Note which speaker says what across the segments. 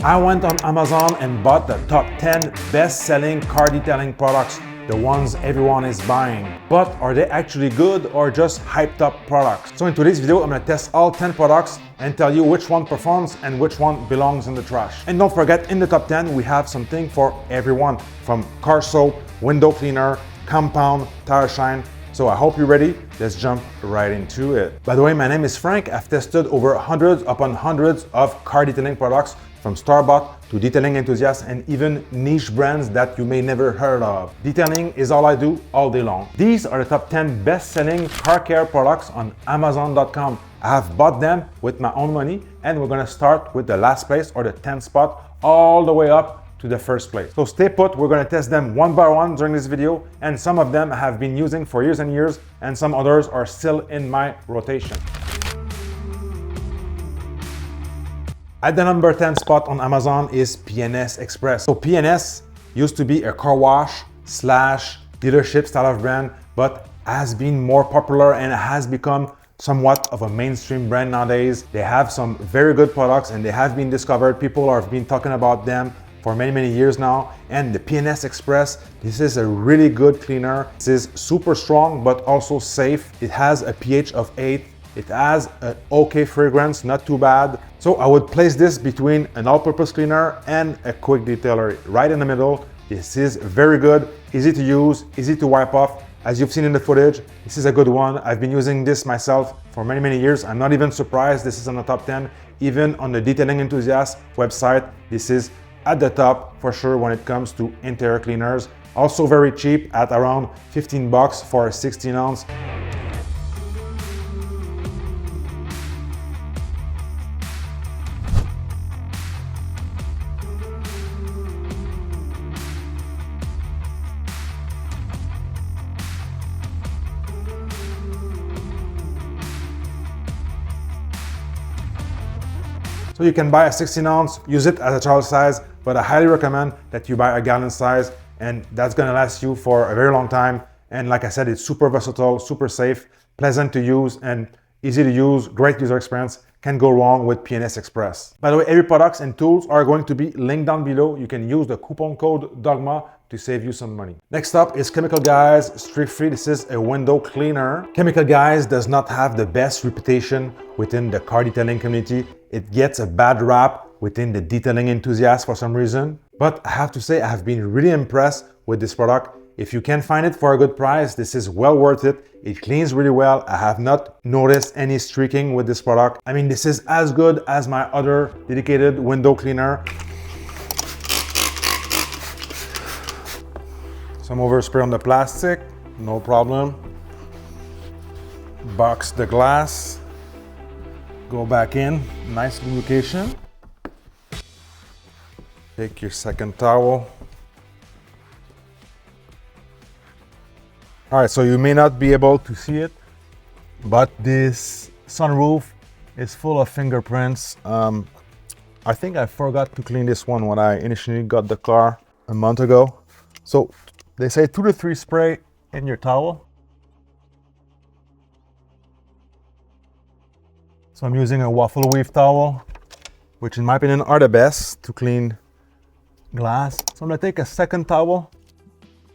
Speaker 1: I went on Amazon and bought the top 10 best-selling car detailing products, the ones everyone is buying. But are they actually good or just hyped up products? So in today's video, I'm gonna test all 10 products and tell you which one performs and which one belongs in the trash. And don't forget, in the top 10, we have something for everyone, from car soap, window cleaner, compound, tire shine. So I hope you're ready. Let's jump right into it. By the way, my name is Frank. I've tested over hundreds upon hundreds of car detailing products, from store-bought to detailing enthusiasts and even niche brands that you may never heard of. Detailing is all I do all day long. These are the top 10 best-selling car care products on Amazon.com. I have bought them with my own money, and we're gonna start with the last place, or the 10th spot, all the way up to the first place. So stay put, we're gonna test them one by one during this video, and some of them I have been using for years and years, and some others are still in my rotation. At the number 10 spot on Amazon is P&S Xpress. So P&S used to be a car wash slash dealership style of brand, but has been more popular and has become somewhat of a mainstream brand nowadays. They have some very good products and they have been discovered. People have been talking about them for many years now. And the P&S Xpress, this is a really good cleaner. This is super strong, but also safe. It has a pH of 8. It has an okay fragrance, not too bad. So I would place this between an all-purpose cleaner and a quick detailer, right in the middle. This is very good, easy to use, easy to wipe off. As you've seen in the footage, this is a good one. I've been using this myself for many years. I'm not even surprised this is on the top 10. Even on the Detailing Enthusiast website, this is at the top for sure when it comes to interior cleaners. Also very cheap at around 15 bucks for a 16 ounce. So you can buy a 16 ounce, use it as a child size, but I highly recommend that you buy a gallon size, and that's gonna last you for a very long time. And like I said, it's super versatile, super safe, pleasant to use, and easy to use, great user experience. Can't go wrong with P&S Xpress. By the way, every products and tools are going to be linked down below. You can use the coupon code Dogma to save you some money. Next up is Chemical Guys Streak Free. This is a window cleaner. Chemical Guys does not have the best reputation within the car detailing community. It gets a bad rap within the detailing enthusiasts for some reason. But I have to say, I have been really impressed with this product. If you can find it for a good price, this is well worth it. It cleans really well. I have not noticed any streaking with this product. I mean, this is as good as my other dedicated window cleaner. Some overspray on the plastic, no problem. Box the glass. Go back in, nice lubrication. Take your second towel. All right, so you may not be able to see it, but this sunroof is full of fingerprints. I think I forgot to clean this one when I initially got the car a month ago. So they say 2 to 3 spray in your towel. So I'm using a waffle weave towel, which in my opinion are the best to clean glass. So I'm gonna take a second towel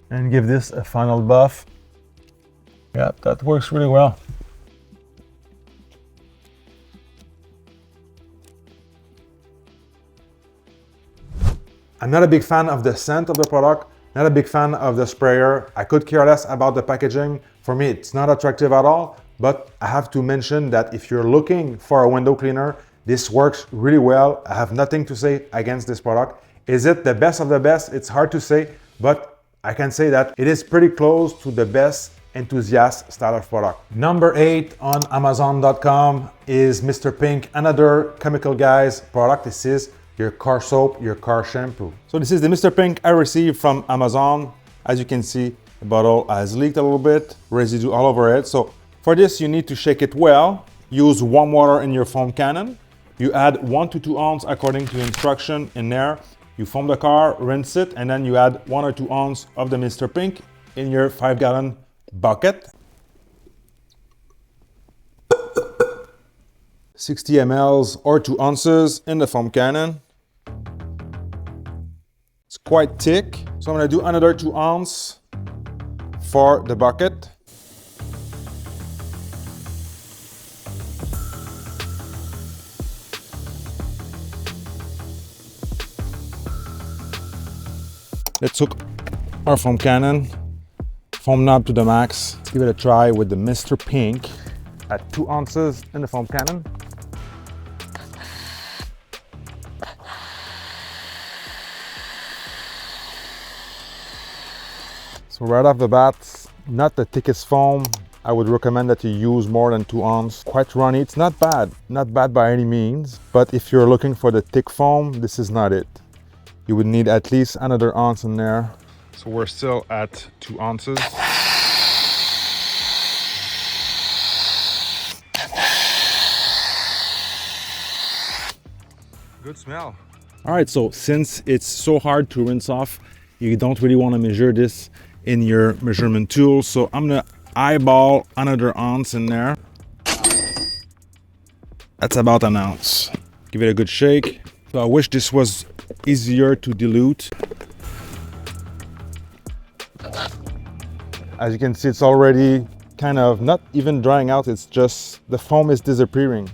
Speaker 1: and give this a final buff. Yeah, that works really well. I'm not a big fan of the scent of the product, not a big fan of the sprayer. I could care less about the packaging. For me, it's not attractive at all. But I have to mention that if you're looking for a window cleaner, this works really well. I have nothing to say against this product. Is it the best of the best? It's hard to say, but I can say that it is pretty close to the best enthusiast style of product. Number 8 on Amazon.com is Mr. Pink, another Chemical Guys product. This is your car soap, your car shampoo. So this is the Mr. Pink I received from Amazon. As you can see, the bottle has leaked a little bit, residue all over it. So for this, you need to shake it well. Use warm water in your foam cannon. You add 1 to 2 ounces according to the instruction in there. You foam the car, rinse it, and then you add 1 or 2 ounces of the Mr. Pink in your 5-gallon bucket. 60 ml or 2 ounces in the foam cannon. It's quite thick. So I'm gonna do another 2 ounce for the bucket. Let's hook our foam cannon, foam knob to the max. Let's give it a try with the Mr. Pink at 2 ounces in the foam cannon. So right off the bat, not the thickest foam. I would recommend that you use more than 2 ounces. Quite runny, it's not bad by any means. But if you're looking for the thick foam, this is not it. You would need at least another ounce in there. So we're still at 2 ounces. Good smell. All right, so since it's so hard to rinse off, you don't really want to measure this in your measurement tool. So I'm gonna eyeball another ounce in there. That's about an ounce. Give it a good shake. So I wish this was easier to dilute. As you can see, it's already kind of not even drying out, it's just the foam is disappearing.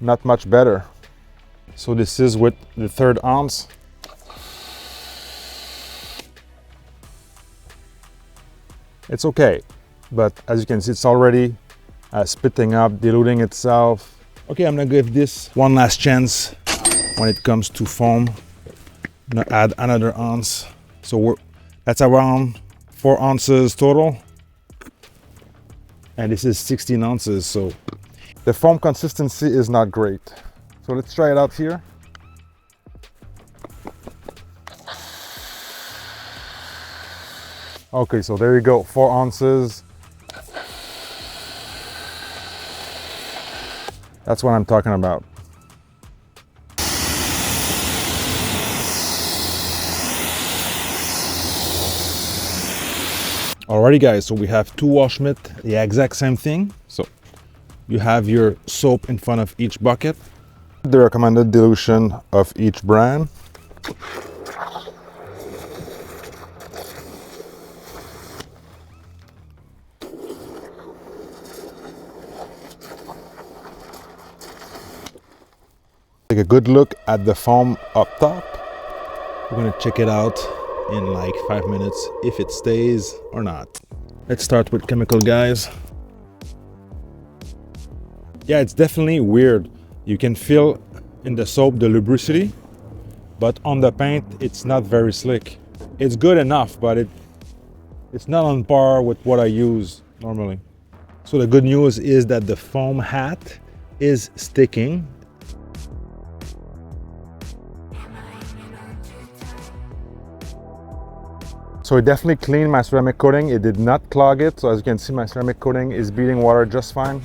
Speaker 1: Not much better. So this is with the 1/3 ounce. It's okay, but as you can see, it's already spitting up, diluting itself. Okay, I'm gonna give this one last chance when it comes to foam. I'm gonna add another ounce. So that's around 4 ounces total. And this is 16 ounces, so the foam consistency is not great. So let's try it out here. Okay, so there you go, 4 ounces. That's what I'm talking about. Alrighty guys, so we have 2 wash mitt, the exact same thing. So you have your soap in front of each bucket. The recommended dilution of each brand. Take a good look at the foam up top. We're gonna check it out in like 5 minutes if it stays or not. Let's start with chemical, guys. Yeah, it's definitely weird. You can feel in the soap the lubricity, but on the paint it's not very slick. It's good enough, but it's not on par with what I use normally. So the good news is that the foam hat is sticking. So it definitely cleaned my ceramic coating. It did not clog it. So as you can see, my ceramic coating is beating water just fine.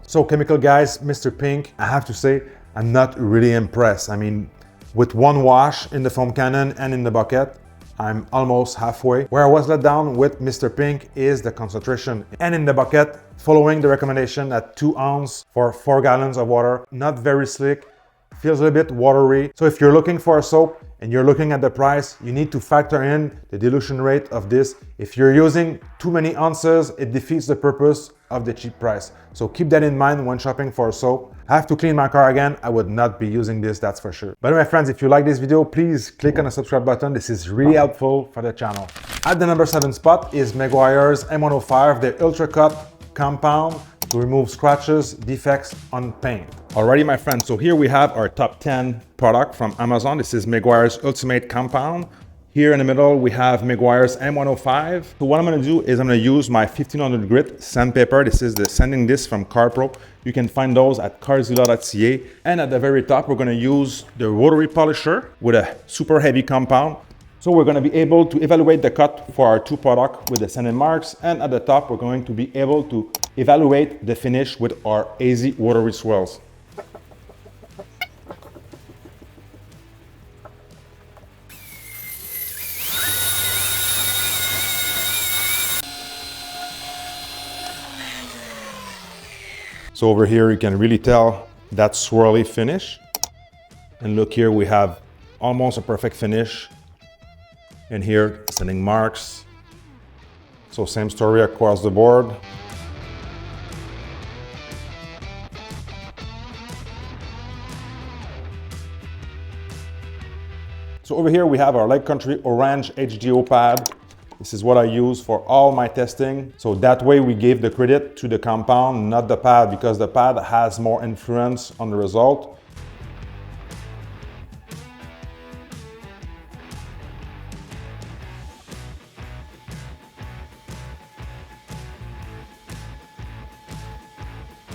Speaker 1: So chemical guys, Mr. Pink, I have to say, I'm not really impressed. I mean, with 1 wash in the foam cannon and in the bucket, I'm almost halfway. Where I was let down with Mr. Pink is the concentration. And in the bucket, following the recommendation at 2 ounces for 4 gallons of water, not very slick, feels a little bit watery. So if you're looking for a soap and you're looking at the price, you need to factor in the dilution rate of this. If you're using too many ounces, it defeats the purpose of the cheap price. So keep that in mind when shopping for a soap. I have to clean my car again. I would not be using this, that's for sure. But anyway, friends, if you like this video, please click on the subscribe button. This is really helpful for the channel. At the number 7 spot is Meguiars M105, the Ultra Cut compound to remove scratches, defects on paint. Alrighty, my friends, so here we have our top 10 product from Amazon. This is Meguiars Ultimate Compound. Here in the middle, we have Meguiars M105. So what I'm gonna do is I'm gonna use my 1500 grit sandpaper. This is the sanding disc from CarPro. You can find those at carzilla.ca. And at the very top, we're gonna use the rotary polisher with a super heavy compound. So we're going to be able to evaluate the cut for our 2 products with the sanding marks, and at the top we're going to be able to evaluate the finish with our AZ rotary swirls. So over here, you can really tell that swirly finish. And look here, we have almost a perfect finish. And here, sanding marks. So same story across the board. So over here we have our Lake Country Orange HDO pad. This is what I use for all my testing. So that way we gave the credit to the compound, not the pad, because the pad has more influence on the result.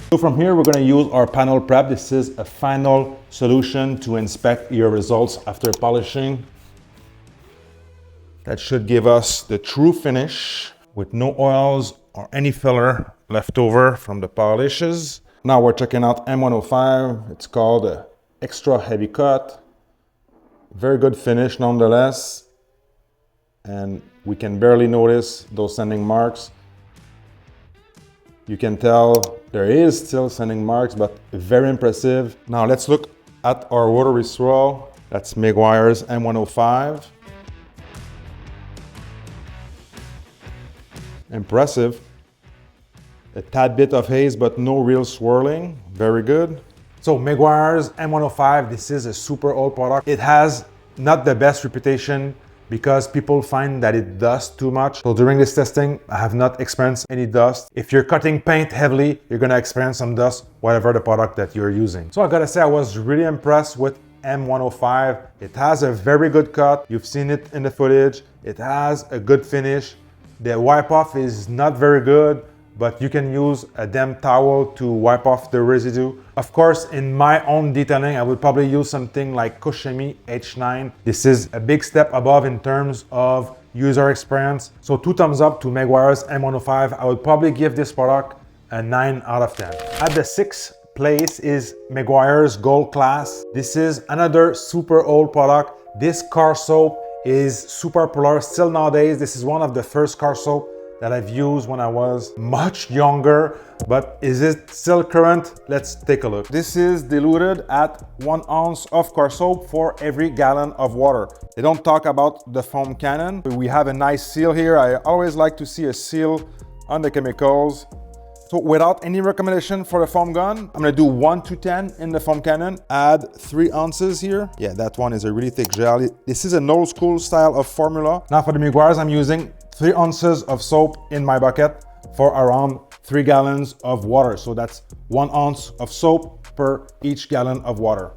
Speaker 1: So from here, we're gonna use our panel prep. This is a final solution to inspect your results after polishing. That should give us the true finish with no oils or any filler left over from the polishes. Now we're checking out M105. It's called a extra heavy cut. Very good finish nonetheless. And we can barely notice those sanding marks. You can tell there is still sanding marks, but very impressive. Now let's look at our rotary swirl. That's Meguiars M105. Impressive. A tad bit of haze, but no real swirling. Very good. So Meguiars M105, this is a super old product. It has not the best reputation because people find that it dusts too much. So during this testing, I have not experienced any dust. If you're cutting paint heavily, you're gonna experience some dust, whatever the product that you're using. So I gotta say, I was really impressed with M105. It has a very good cut. You've seen it in the footage. It has a good finish. The wipe off is not very good, but you can use a damp towel to wipe off the residue. Of course, in my own detailing, I would probably use something like Koshemi H9. This is a big step above in terms of user experience. So 2 thumbs up to Meguiars M105. I would probably give this product a 9 out of 10. At the 6th place is Meguiars Gold Class. This is another super old product. This car soap is super popular still nowadays. This is one of the first car soap that I've used when I was much younger, but is it still current? Let's take a look. This is diluted at 1 ounce of car soap for every gallon of water. They don't talk about the foam cannon. We have a nice seal here. I always like to see a seal on the chemicals. So without any recommendation for the foam gun, I'm gonna do 1 to 10 in the foam cannon. Add 3 ounces here. Yeah, that one is a really thick gel. This is an old school style of formula. Now for the Meguiars, I'm using 3 ounces of soap in my bucket for around 3 gallons of water. So that's 1 ounce of soap per each gallon of water.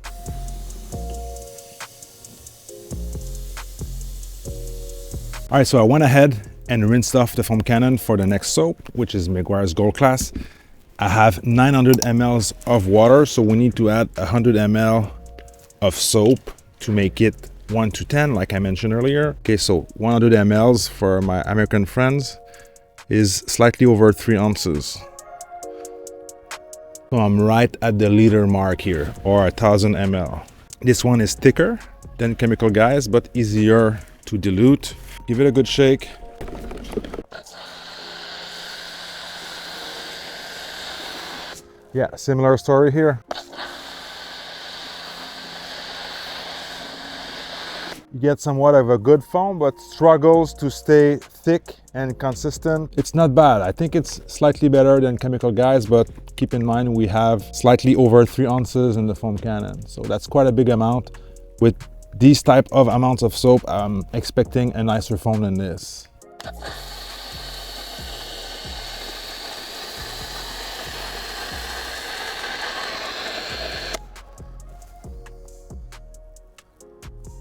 Speaker 1: All right, so I went ahead and rinsed off the foam cannon for the next soap, which is Meguiars Gold Class. I have 900 ml of water, so we need to add 100 ml of soap to make it 1 to 10, like I mentioned earlier. Okay, so 100 ml for my American friends is slightly over 3 ounces. So I'm right at the liter mark here, or 1000 ml. This one is thicker than Chemical Guys, but easier to dilute. Give it a good shake. Yeah, similar story here. You get somewhat of a good foam, but struggles to stay thick and consistent. It's not bad. I think it's slightly better than Chemical Guys, but keep in mind we have slightly over 3 ounces in the foam cannon. So that's quite a big amount. With these type of amounts of soap, I'm expecting a nicer foam than this.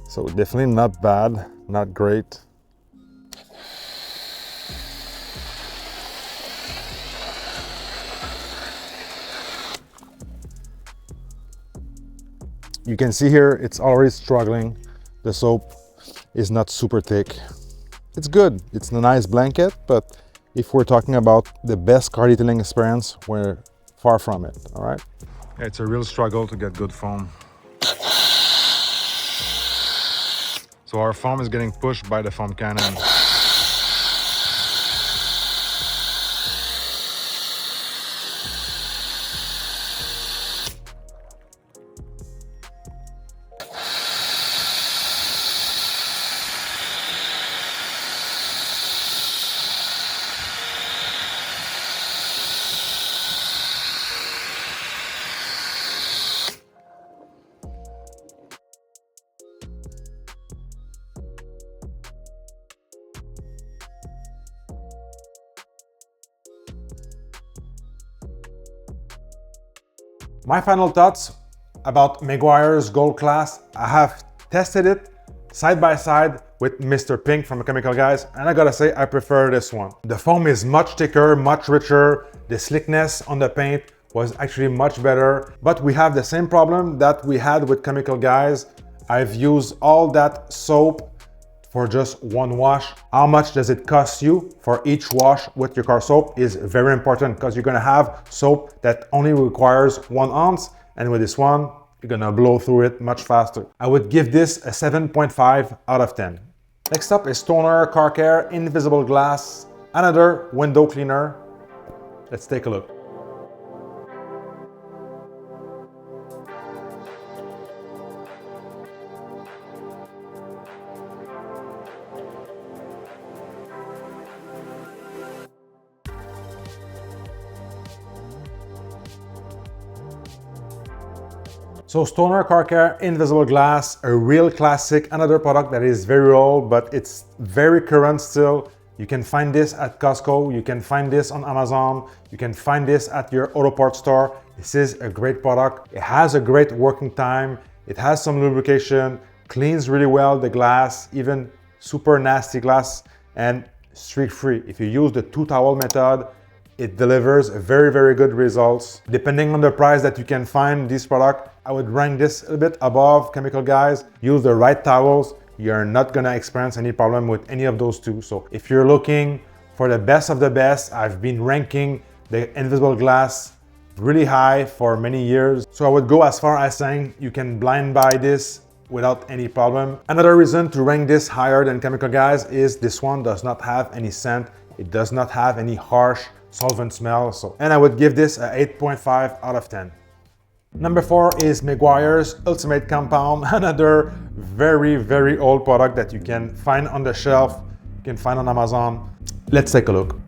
Speaker 1: So definitely not bad, not great. You can see here, it's already struggling. The soap is not super thick. It's good, it's a nice blanket, but if we're talking about the best car detailing experience, we're far from it, all right? It's a real struggle to get good foam. So our foam is getting pushed by the foam cannon. My final thoughts about Meguiars Gold Class. I have tested it side by side with Mr. Pink from the Chemical Guys, and I gotta say I prefer this one. The foam is much thicker, much richer. The slickness on the paint was actually much better, but we have the same problem that we had with Chemical Guys. I've used all that soap for just one wash. How much does it cost you for each wash with your car soap is very important, because you're gonna have soap that only requires 1 ounce, and with this one, you're gonna blow through it much faster. I would give this a 7.5 out of 10. Next up is Toner Car Care Invisible Glass, another window cleaner. Let's take a look. So Stoner Car Care Invisible Glass, a real classic, another product that is very old, but it's very current still. You can find this at Costco, you can find this on Amazon, you can find this at your auto parts store. This is a great product. It has a great working time, it has some lubrication, cleans really well the glass, even super nasty glass, and streak free. If you use the 2 towel method, it delivers very, very good results. Depending on the price that you can find this product, I would rank this a little bit above Chemical Guys. Use the right towels. You're not gonna experience any problem with any of those two. So if you're looking for the best of the best, I've been ranking the Invisible Glass really high for many years. So I would go as far as saying you can blind buy this without any problem. Another reason to rank this higher than Chemical Guys is this one does not have any scent. It does not have any harsh solvent smell. And I would give this a 8.5 out of 10. Number 4 is Meguiars Ultimate Compound, another very, very old product that you can find on the shelf, you can find on Amazon. Let's take a look.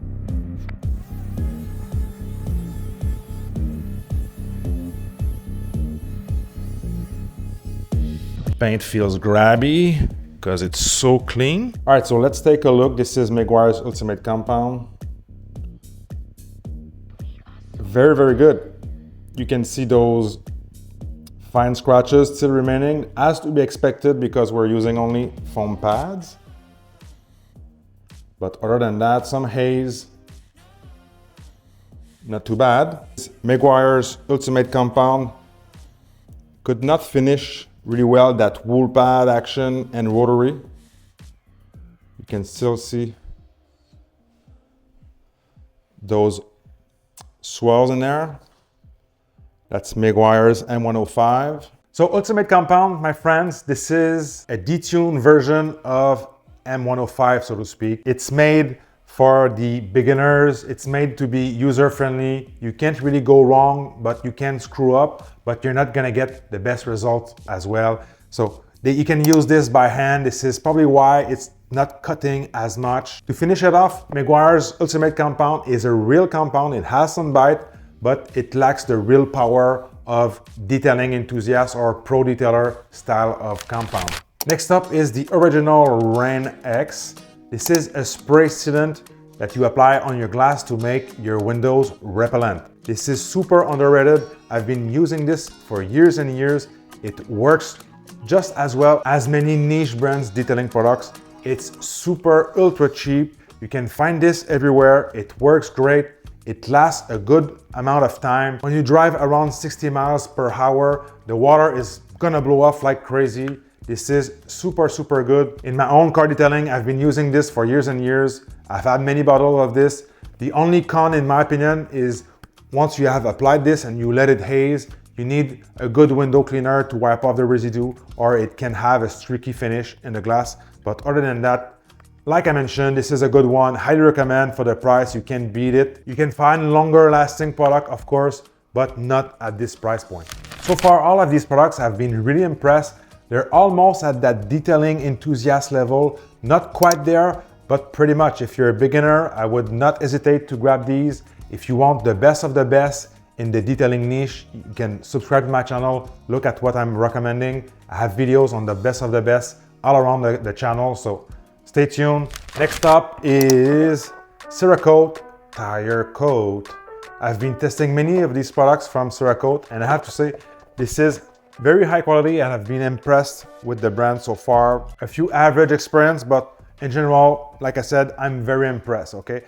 Speaker 1: Paint feels grabby because it's so clean. All right, so let's take a look. This is Meguiars Ultimate Compound. Very, very good. You can see those fine scratches still remaining, as to be expected because we're using only foam pads. But other than that, some haze, not too bad. Meguiars Ultimate Compound could not finish really well that wool pad action and rotary. You can still see those swirls in there. That's Meguiars M105. So Ultimate Compound, my friends, this is a detuned version of M105, so to speak. It's made for the beginners. It's made to be user-friendly. You can't really go wrong, but you can screw up, but you're not gonna get the best results as well. So you can use this by hand. This is probably why it's not cutting as much. To finish it off, Meguiars Ultimate Compound is a real compound. It has some bite, but it lacks the real power of detailing enthusiast or pro detailer style of compound. Next up is the original Rain X. This is a spray sealant that you apply on your glass to make your windows repellent. This is super underrated. I've been using this for years and years. It works just as well as many niche brands detailing products. It's super ultra cheap. You can find this everywhere. It works great. It lasts a good amount of time. When you drive around 60 miles per hour, the water is gonna blow off like crazy. This is super, super good. In my own car detailing, I've been using this for years and years. I've had many bottles of this. The only con, in my opinion, is once you have applied this and you let it haze, you need a good window cleaner to wipe off the residue, or it can have a streaky finish in the glass. But other than that, like I mentioned, this is a good one. Highly recommend for the price. You can't beat it. You can find longer lasting product, of course, but not at this price point. So far, all of these products have been really impressed. They're almost at that detailing enthusiast level. Not quite there, but pretty much. If you're a beginner, I would not hesitate to grab these. If you want the best of the best in the detailing niche, you can subscribe to my channel. Look at what I'm recommending. I have videos on the best of the best all around the channel, so stay tuned. Next up is Cerakote Tire Coat. I've been testing many of these products from Cerakote, and I have to say, this is very high quality, and I've been impressed with the brand so far. A few average experience, but in general, like I said, I'm very impressed, okay?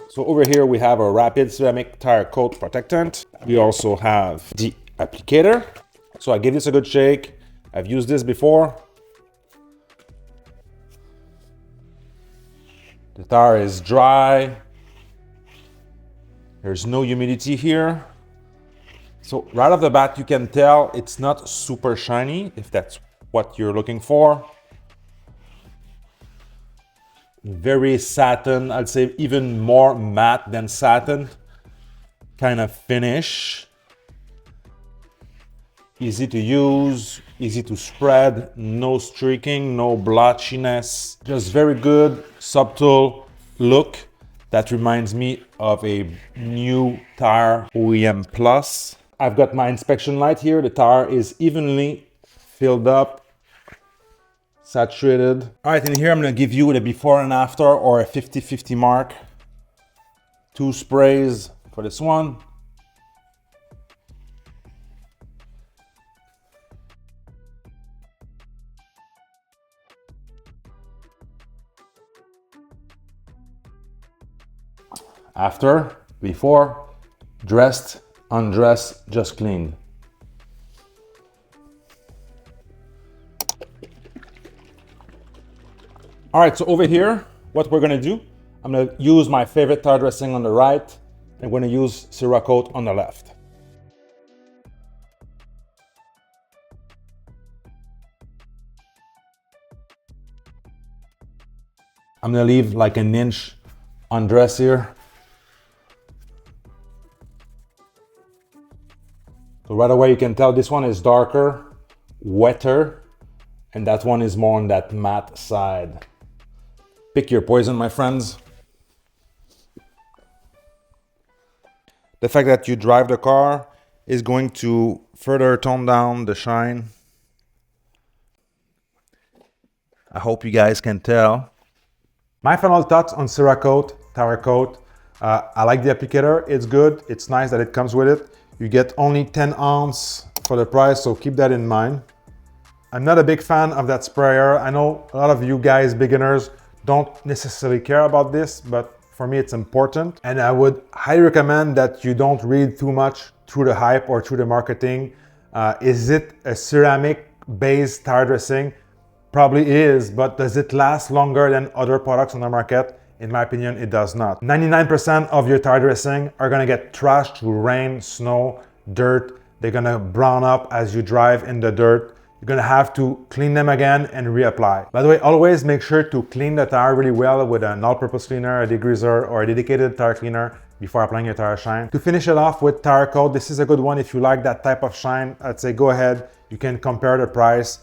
Speaker 1: So over here we have a rapid ceramic tire coat protectant. We also have the applicator. So I give this a good shake. I've used this before. The tire is dry. There's no humidity here. So right off the bat, you can tell it's not super shiny, if that's what you're looking for. Very satin, I'd say even more matte than satin kind of finish. Easy to use, easy to spread, no streaking, no blotchiness. Just very good, subtle look that reminds me of a new tire OEM Plus. I've got my inspection light here. The tire is evenly filled up, saturated. All right, in here I'm gonna give you the before and after, or a 50-50 mark. 2 sprays for this one. After, before, dressed, undressed, just cleaned. All right, so over here, what we're gonna do, I'm gonna use my favorite tire dressing on the right, and we're gonna use Cerakote on the left. I'm gonna leave like an inch undress here. So right away you can tell this one is darker, wetter, and that one is more on that matte side. Pick your poison, my friends. The fact that you drive the car is going to further tone down the shine. I hope you guys can tell. My final thoughts on Cerakote tire coat. I like the applicator, it's good, it's nice that it comes with it. You get only 10 ounce for the price, so keep that in mind. I'm not a big fan of that sprayer. I know a lot of you guys, beginners, don't necessarily care about this, but for me it's important. And I would highly recommend that you don't read too much through the hype or through the marketing. Is it a ceramic based tire dressing? Probably is, but does it last longer than other products on the market? In my opinion, it does not. 99% of your tire dressing are gonna get trashed through rain, snow, dirt. They're gonna brown up as you drive in the dirt. You're gonna have to clean them again and reapply. By the way, always make sure to clean the tire really well with an all-purpose cleaner, a degreaser, or a dedicated tire cleaner before applying your tire shine. To finish it off with tire coat, this is a good one. If you like that type of shine, I'd say go ahead. You can compare the price.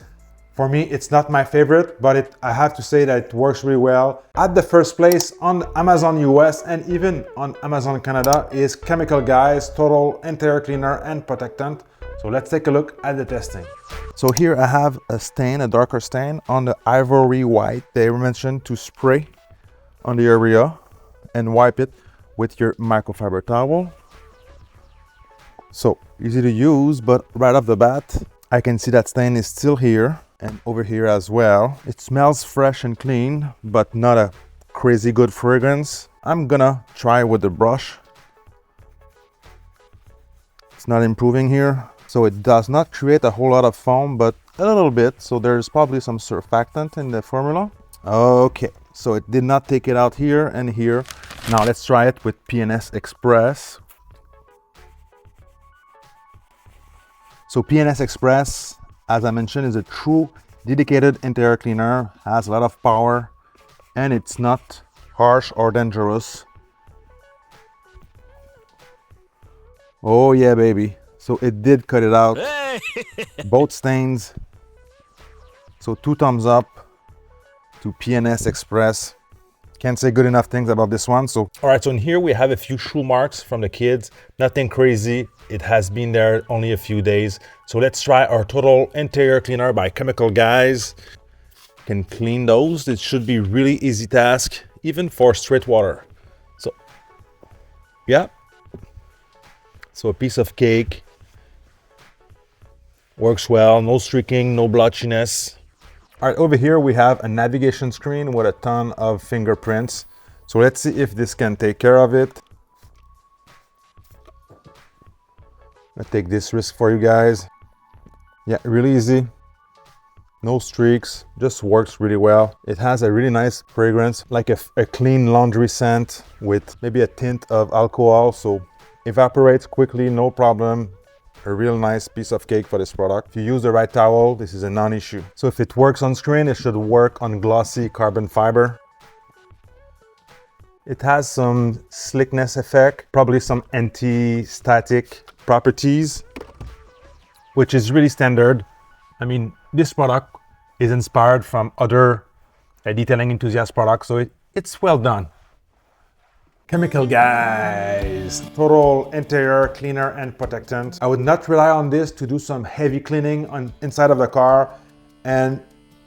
Speaker 1: For me, it's not my favorite, but I have to say that it works really well. At the first place on Amazon US and even on Amazon Canada is Chemical Guys Total Interior Cleaner and Protectant. So let's take a look at the testing. So here I have a stain, a darker stain on the ivory white. They mentioned to spray on the area and wipe it with your microfiber towel. So easy to use, but right off the bat, I can see that stain is still here. And over here as well. It smells fresh and clean, but not a crazy good fragrance. I'm gonna try with the brush. It's not improving here. So it does not create a whole lot of foam, but a little bit. So there's probably some surfactant in the formula. Okay, so it did not take it out here and here. Now let's try it with P&S Xpress. So P&S Xpress, as I mentioned, is a true dedicated interior cleaner, has a lot of power, and it's not harsh or dangerous. Oh yeah, baby. So it did cut it out. Hey! Both stains. So 2 thumbs up to P&S Xpress. Can't say good enough things about this one. So all right, so in here we have a few shoe marks from the kids. Nothing crazy. It has been there only a few days. So let's try our Total Interior Cleaner by Chemical Guys. can clean those. It should be really easy task, even for straight water. So, yeah. So a piece of cake works well, no streaking, no blotchiness. All right, over here we have a navigation screen with a ton of fingerprints. So let's see if this can take care of it. I'll take this risk for you guys. Yeah, really easy. No streaks, just works really well. It has a really nice fragrance, like a clean laundry scent with maybe a tint of alcohol. So evaporates quickly, no problem. A real nice piece of cake for this product. If you use the right towel, this is a non-issue. So if it works on screen, it should work on glossy carbon fiber. It has some slickness effect, probably some anti-static properties, which is really standard. I mean, this product is inspired from other detailing enthusiast products, so it's well done. Chemical guys, total interior cleaner and protectant. I would not rely on this to do some heavy cleaning on inside of the car. And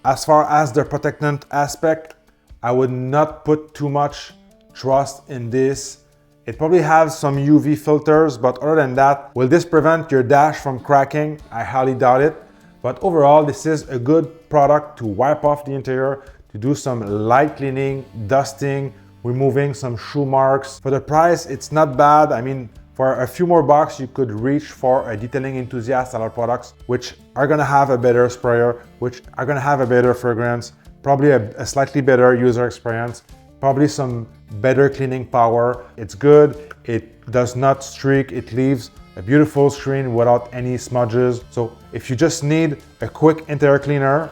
Speaker 1: as far as the protectant aspect, I would not put too much trust in this. It probably has some UV filters, but other than that, will this prevent your dash from cracking? I highly doubt it. But overall, this is a good product to wipe off the interior, to do some light cleaning, dusting, removing some shoe marks. For the price, it's not bad. I mean, for a few more bucks, you could reach for a detailing enthusiast style products, which are gonna have a better sprayer, which are gonna have a better fragrance, probably a slightly better user experience, probably some better cleaning power. It's good, it does not streak, it leaves a beautiful screen without any smudges. So if you just need a quick interior cleaner,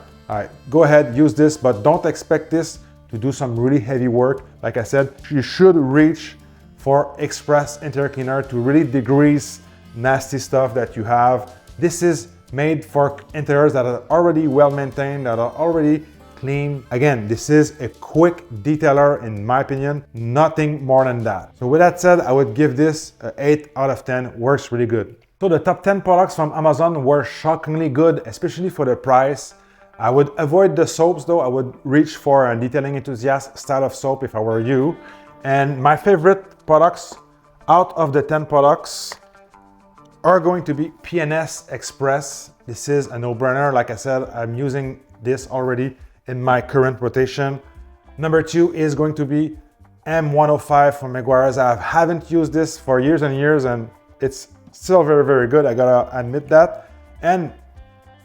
Speaker 1: go ahead, use this, but don't expect this to do some really heavy work. Like I said, you should reach for Express interior cleaner to really degrease nasty stuff that you have. This is made for interiors that are already well maintained, that are already clean. Again, this is a quick detailer in my opinion, nothing more than that. So with that said, I would give this an 8 out of 10, works really good. So the top 10 products from Amazon were shockingly good, especially for the price. I would avoid the soaps though. I would reach for a detailing enthusiast style of soap if I were you. And my favorite products out of the 10 products are going to be P&S Xpress. This is a no-brainer. Like I said, I'm using this already in my current rotation. Number 2 is going to be M105 from Meguiars. I haven't used this for years and years and it's still very, very good. I gotta admit that. And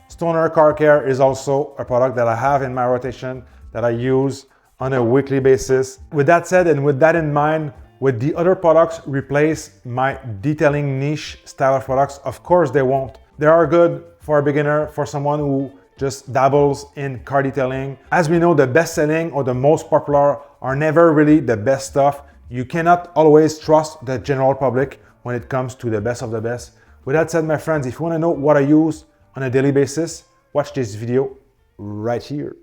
Speaker 1: Stoner Car Care is also a product that I have in my rotation that I use on a weekly basis. With that said, and with that in mind, would the other products replace my detailing niche style of products? Of course they won't. They are good for a beginner, for someone who just dabbles in car detailing. As we know, the best selling or the most popular are never really the best stuff. You cannot always trust the general public when it comes to the best of the best. With that said, my friends, if you want to know what I use on a daily basis, watch this video right here.